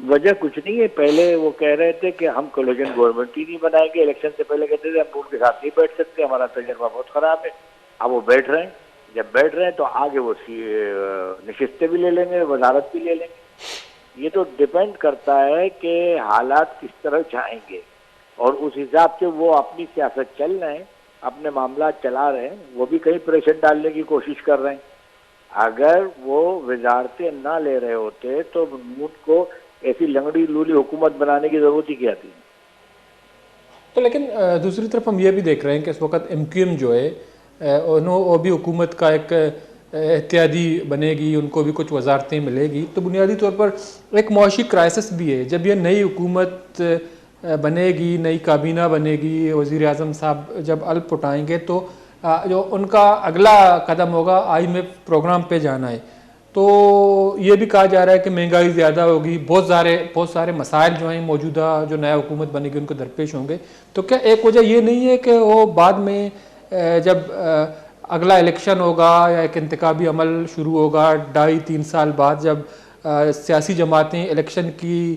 وجہ کچھ نہیں ہے. پہلے وہ کہہ رہے تھے کہ ہم کولیجن گورنمنٹ ہی نہیں بنائیں گے. الیکشن سے پہلے کہتے تھے ہم نون کے ساتھ نہیں بیٹھ سکتے, ہمارا تجربہ بہت خراب ہے. اب وہ بیٹھ رہے ہیں. جب بیٹھ رہے ہیں تو آگے وہ نشستیں بھی لے لیں گے, وزارت بھی لے لیں گے. یہ تو ڈیپینڈ کرتا ہے کہ حالات کس طرح جائیں گے, اور اس حساب سے وہ اپنی سیاست چل رہے ہیں, اپنے معاملات چلا رہے ہیں. وہ بھی کہیں پریشر ڈالنے کی کوشش کر رہے ہیں. اگر وہ وزارتیں نہ لے رہے ہوتے تو نون کو ایسی لنگڑی لولی حکومت بنانے کی ضرورت ہی کیا تھی. تو لیکن دوسری طرف ہم یہ بھی دیکھ رہے ہیں کہ اس وقت ایم کیو ایم جو ہے وہ بھی حکومت کا ایک اتحادی بنے گی, ان کو بھی کچھ وزارتیں ملے گی. تو بنیادی طور پر ایک معاشی کرائسس بھی ہے. جب یہ نئی حکومت بنے گی, نئی کابینہ بنے گی, وزیر اعظم صاحب جب الپ اٹھائیں گے تو جو ان کا اگلا قدم ہوگا IMF پروگرام پہ جانا ہے. تو یہ بھی کہا جا رہا ہے کہ مہنگائی زیادہ ہوگی, بہت سارے مسائل جو ہیں موجودہ جو نیا حکومت بنے گی ان کو درپیش ہوں گے. تو کیا ایک وجہ یہ نہیں ہے کہ وہ بعد میں جب اگلا الیکشن ہوگا یا ایک انتخابی عمل شروع ہوگا 2.5-3 سال بعد, جب سیاسی جماعتیں الیکشن کی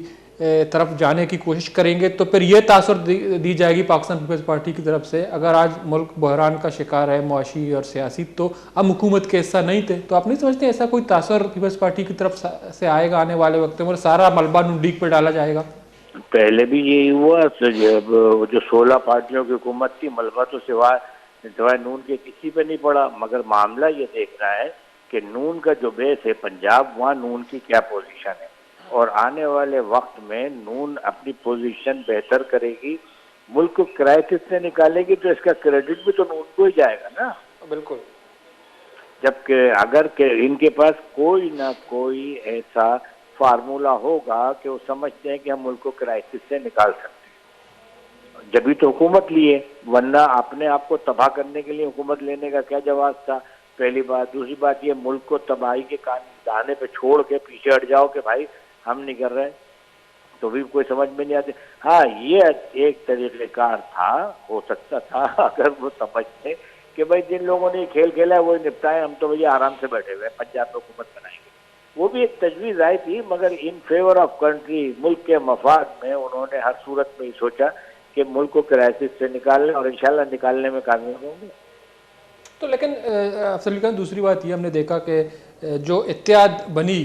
طرف جانے کی کوشش کریں گے, تو پھر یہ تاثر دی جائے گی پاکستان پیپلز پارٹی کی طرف سے اگر آج ملک بحران کا شکار ہے معاشی اور سیاسی, تو اب حکومت کے حصہ نہیں تھے. تو آپ نہیں سمجھتے ایسا کوئی تاثر پیپلز پارٹی کی طرف سے آئے گا آنے والے وقت میں, اور سارا ملبہ نون لیگ پہ ڈالا جائے گا؟ پہلے بھی یہی ہوا. جب جو 16 پارٹیوں کی حکومت تھی, ملبہ تو سوائے نون کے کسی پہ نہیں پڑا. مگر معاملہ یہ دیکھنا ہے کہ نون کا جو بیس ہے پنجاب, وہاں نون کی کیا پوزیشن ہے, اور آنے والے وقت میں نون اپنی پوزیشن بہتر کرے گی, ملک کو کرائسس سے نکالے گی, تو اس کا کریڈٹ بھی تو نون کو ہی جائے گا نا. بالکل. جبکہ اگر کہ ان کے پاس کوئی نہ کوئی ایسا فارمولا ہوگا کہ وہ سمجھتے ہیں کہ ہم ملک کو کرائسس سے نکال سکتے ہیں, جبھی تو حکومت لیے, ورنہ اپنے آپ کو تباہ کرنے کے لیے حکومت لینے کا کیا جواز تھا؟ پہلی بات. دوسری بات, یہ ملک کو تباہی کے دانے پہ چھوڑ کے پیچھے ہٹ جاؤ کہ بھائی ہم نہیں کر رہے, تو بھی کوئی سمجھ میں نہیں آتے. ہاں, یہ ایک طریقہ کار تھا, ہو سکتا تھا اگر وہ سمجھتے کہ بھائی جن لوگوں نے یہ کھیل کھیلا ہے وہ نپٹائیں, ہم تو بھیا آرام سے بیٹھے ہوئے پنجاب میں حکومت بنائیں گے. وہ بھی ایک تجویز آئی تھی, مگر ان فیور آف کنٹری, ملک کے مفاد میں انہوں نے ہر صورت میں یہ سوچا کہ ملک کو کرائسس سے نکالنے, اور انشاءاللہ نکالنے میں کامیاب ہوں گے. تو لیکن افضل خان دوسری بات یہ ہم نے دیکھا کہ جو اتحاد بنی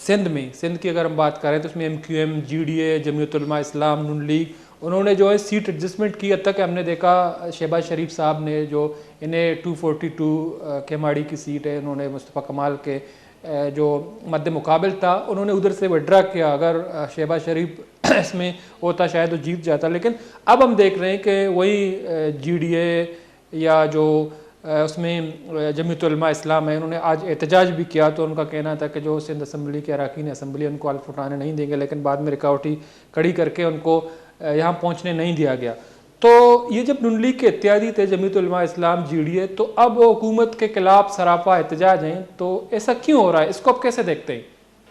سندھ کی اگر ہم بات کریں تو اس میں MQM, GDA, جمعیت علماء اسلام, نون لیگ, انہوں نے جو ہے سیٹ ایڈجسٹمنٹ کی. حد تک ہم نے دیکھا شہباز شریف صاحب نے جو انہیں 242 کیماڑی کی سیٹ ہے, انہوں نے مصطفیٰ کمال کے جو مد مقابل تھا انہوں نے ادھر سے وڈرا کیا. اگر شہباز شریف اس میں ہوتا شاید وہ جیت جاتا. لیکن اب ہم دیکھ رہے ہیں کہ وہی GDA یا جو اس میں جمعیت علماء اسلام ہے, انہوں نے آج احتجاج بھی کیا. تو ان کا کہنا تھا کہ جو سندھ اسمبلی کے اراکین اسمبلی ان کو حلف اٹھانے نہیں دیں گے, لیکن بعد میں رکاوٹی کھڑی کر کے ان کو یہاں پہنچنے نہیں دیا گیا. تو یہ جب نون لیگ کے اتحادی تھے جمعیت علماء اسلام, GDA, تو اب حکومت کے خلاف سراپا احتجاج ہیں. تو ایسا کیوں ہو رہا ہے, اس کو آپ کیسے دیکھتے ہیں؟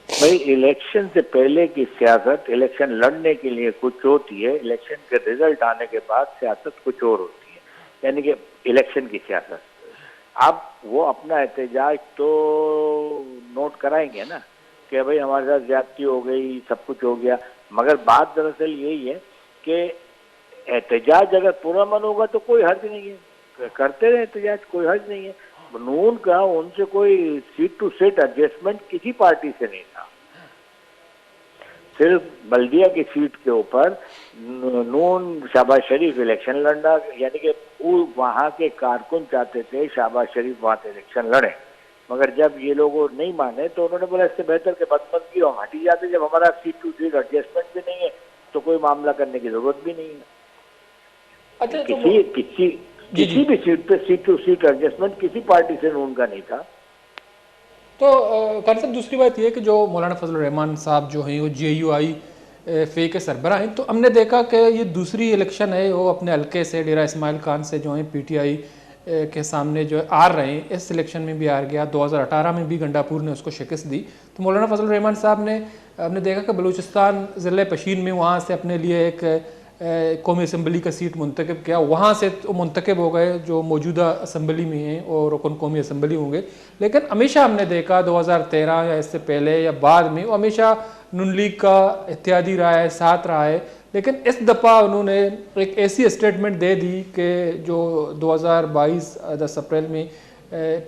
بھائی, الیکشن سے پہلے کی سیاست الیکشن لڑنے کے لیے کچھ ہوتی ہے, الیکشن کے رزلٹ آنے کے بعد سیاست کچھ اور ہوتی ہے, یعنی کہ الیکشن کی سیاست. اب وہ اپنا احتجاج تو نوٹ کرائیں گے نا کہ بھائی ہمارے ساتھ زیادتی ہو گئی, سب کچھ ہو گیا. مگر بات دراصل یہی ہے کہ احتجاج اگر پرامن ہوگا تو کوئی حرج نہیں ہے, کرتے رہے احتجاج, کوئی حرج نہیں ہے. نون کا ان سے کوئی سیٹ ٹو سیٹ ایڈجسٹمنٹ کسی پارٹی سے نہیں تھا. صرف بلدیہ کی سیٹ کے اوپر نون شہباز شریف الیکشن لڑنا, یعنی کہ وہاں کے کارکن چاہتے تھے شہباز شریف وہاں سے الیکشن لڑے, مگر جب یہ لوگ نہیں مانے تو انہوں نے بولا اس سے بہتر کہ بدمزگی ہم ہٹ ہی جاتے. جب ہمارا سیٹ ٹو سیٹ ایڈجسٹمنٹ بھی نہیں ہے تو کوئی معاملہ کرنے کی ضرورت بھی نہیں ہے. کسی بھی سیٹ پہ سیٹ ٹو سیٹ ایڈجسٹمنٹ کسی پارٹی سے نون کا نہیں تھا. تو قاری صاحب دوسری بات یہ ہے کہ جو مولانا فضل الرحمان صاحب جو ہیں وہ JUI فے کے سربراہ ہیں. تو ہم نے دیکھا کہ یہ دوسری الیکشن ہے, وہ اپنے حلقے سے ڈیرہ اسماعیل خان سے جو ہیں PTI کے سامنے جو ہار رہے ہیں. اس الیکشن میں بھی ہار گیا, 2018 میں بھی گنڈاپور نے اس کو شکست دی. تو مولانا فضل الرحمان صاحب نے ہم نے دیکھا کہ بلوچستان ضلع پشین میں وہاں سے اپنے لیے ایک قومی اسمبلی کا سیٹ منتخب کیا, وہاں سے منتخب ہو گئے جو موجودہ اسمبلی میں ہیں اور رکن قومی اسمبلی ہوں گے. لیکن ہمیشہ ہم نے دیکھا 2013 یا اس سے پہلے یا بعد میں وہ ہمیشہ نون لیگ کا اتحادی رہا ہے, ساتھ رہا ہے. لیکن اس دفعہ انہوں نے ایک ایسی اسٹیٹمنٹ دے دی کہ جو 2022 10 اپریل میں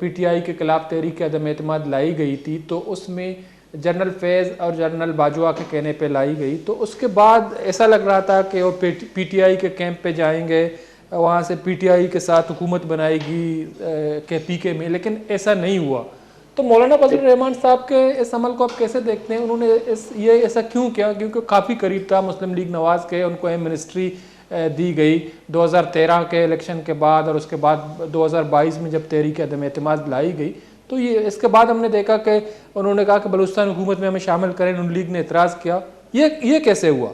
پی ٹی آئی کے خلاف تحریک عدم اعتماد لائی گئی تھی, تو اس میں جنرل فیض اور جنرل باجوہ کے کہنے پہ لائی گئی. تو اس کے بعد ایسا لگ رہا تھا کہ وہ پی ٹی آئی کے کیمپ پہ جائیں گے, وہاں سے پی ٹی آئی کے ساتھ حکومت بنائے گی کے پی کے میں, لیکن ایسا نہیں ہوا. تو مولانا فضل الرحمان صاحب کے اس عمل کو آپ کیسے دیکھتے ہیں؟ انہوں نے یہ ایسا کیوں کیا؟ کیونکہ کافی قریب تھا مسلم لیگ نواز کے, ان کو اہم منسٹری دی گئی 2013 کے الیکشن کے بعد, اور اس کے بعد 2022 میں جب تحریک عدم اعتماد لائی گئی. تو یہ اس کے بعد ہم نے دیکھا کہ انہوں نے کہا کہ بلوچستان حکومت میں ہمیں شامل کریں, نون لیگ نے اعتراض کیا. یہ کیسے ہوا؟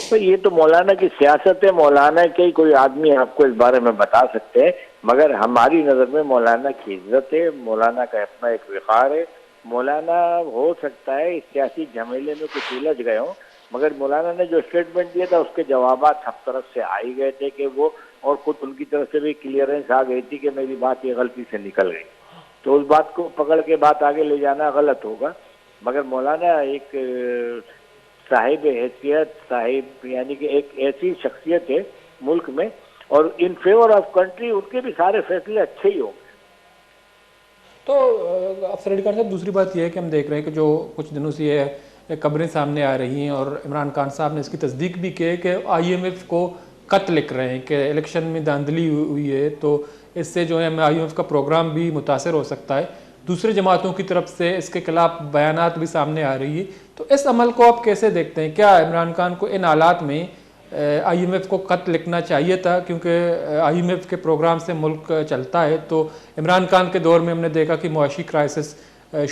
تو یہ تو مولانا کی سیاست ہے, مولانا کے کوئی آدمی آپ کو اس بارے میں بتا سکتے ہیں, مگر ہماری نظر میں مولانا کی عزت ہے, مولانا کا اپنا ایک وقار ہے. مولانا ہو سکتا ہے اس سیاسی جھمیلے میں کچھ الجھ گئے ہوں, مگر مولانا نے جو اسٹیٹمنٹ دیا تھا اس کے جوابات سب طرف سے آ ہی گئے تھے کہ وہ, اور خود ان کی طرف سے بھی کلیئرنس آ گئی تھی کہ میری بات یہ غلطی سے نکل گئی. تو اس بات کو پکڑ کے بات آگے لے جانا غلط ہوگا. مگر مولانا ایک صاحب حیثیت, صاحب یعنی کہ ایک ایسی شخصیت ہے ملک میں, اور in favour of country in کے بھی سارے فیصلے اچھے ہی ہوں گے. تو افسر علی خان صاحب, دوسری بات یہ ہے کہ ہم دیکھ رہے ہیں کہ جو کچھ دنوں سے یہ خبریں سامنے آ رہی ہیں, اور عمران خان صاحب نے اس کی تصدیق بھی کی ہے کہ آئی ایم ایف کو خط لکھ رہے ہیں کہ الیکشن میں دھاندلی ہوئی ہے, تو اس سے جو ہے آئی ایم ایف کا پروگرام بھی متاثر ہو سکتا ہے. دوسرے جماعتوں کی طرف سے اس کے خلاف بیانات بھی سامنے آ رہی ہے. تو اس عمل کو آپ کیسے دیکھتے ہیں؟ کیا عمران خان کو ان حالات میں آئی ایم ایف کو خط لکھنا چاہیے تھا؟ کیونکہ آئی ایم ایف کے پروگرام سے ملک چلتا ہے. تو عمران خان کے دور میں ہم نے دیکھا کہ معاشی کرائسس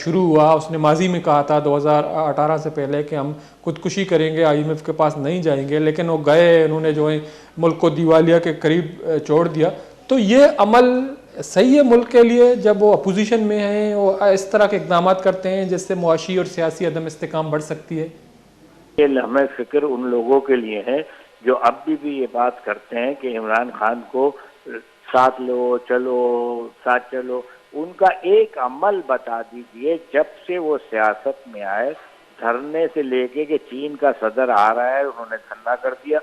شروع ہوا, اس نے ماضی میں کہا تھا 2018 سے پہلے کہ ہم خودکشی کریں گے, آئی ایم ایف کے پاس نہیں جائیں گے, لیکن وہ گئے, انہوں نے جو ہے ملک کو دیوالیہ کے قریب چھوڑ دیا. تو یہ عمل صحیح ہے ملک کے لیے جب وہ اپوزیشن میں ہیں, وہ اس طرح کے اقدامات کرتے ہیں جس سے معاشی اور سیاسی عدم استحکام بڑھ سکتی ہے؟ یہ لمحہ فکر ان لوگوں کے لیے ہے جو اب بھی یہ بات کرتے ہیں کہ عمران خان کو ساتھ لو, چلو ساتھ چلو. ان کا ایک عمل بتا دیجئے جب سے وہ سیاست میں آئے, دھرنے سے لے کے کہ چین کا صدر آ رہا ہے انہوں نے دھرنا کر دیا.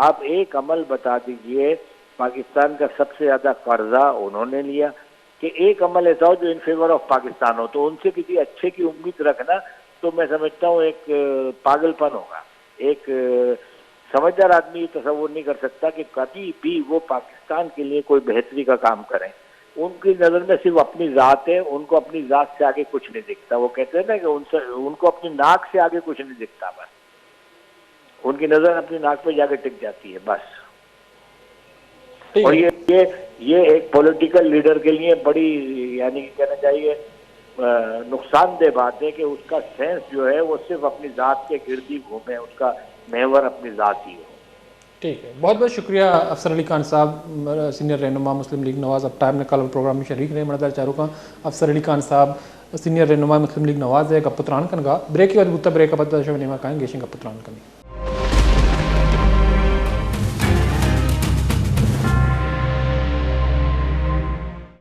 آپ ایک عمل بتا دیجئے, پاکستان کا سب سے زیادہ قرضہ انہوں نے لیا, کہ ایک عمل ایسا ہو جو ان فیور آف پاکستان ہو. تو ان سے کسی اچھے کی امید رکھنا تو میں سمجھتا ہوں ایک پاگل پن ہوگا. ایک سمجھدار آدمی یہ تصور نہیں کر سکتا کہ کبھی بھی وہ پاکستان کے لیے کوئی بہتری کا کام کریں. ان کی نظر میں صرف اپنی ذات ہے, ان کو اپنی ذات سے آگے کچھ نہیں دکھتا. وہ کہتے ہیں نا کہ ان کو اپنی ناک سے آگے کچھ نہیں دکھتا, بس ان کی نظر اپنی ناک پہ جا کے ٹک جاتی ہے بس. اور یہ ایک پولیٹیکل لیڈر کے لیے بڑی یعنی کہ کہنا چاہیے نقصان دہ بات ہے کہ اس کا سینس جو ہے وہ صرف اپنی ذات کے گرد ہی گھومے, اس کا محور اپنی ذات ہی ہو. ٹھیک ہے, بہت بہت شکریہ افسر علی خان صاحب, سینئر رہنما مسلم لیگ نواز. اب ٹائم نکال پروگرام میں شریک رہے مردار چاروں کا. افسر علی خان صاحب سینئر رہنما مسلم لیگ نواز ہے. گپ پتران کنگا بریک کے بعد بریک کا پتہ شو نہیں کہیں گے گپ پتران کنگا.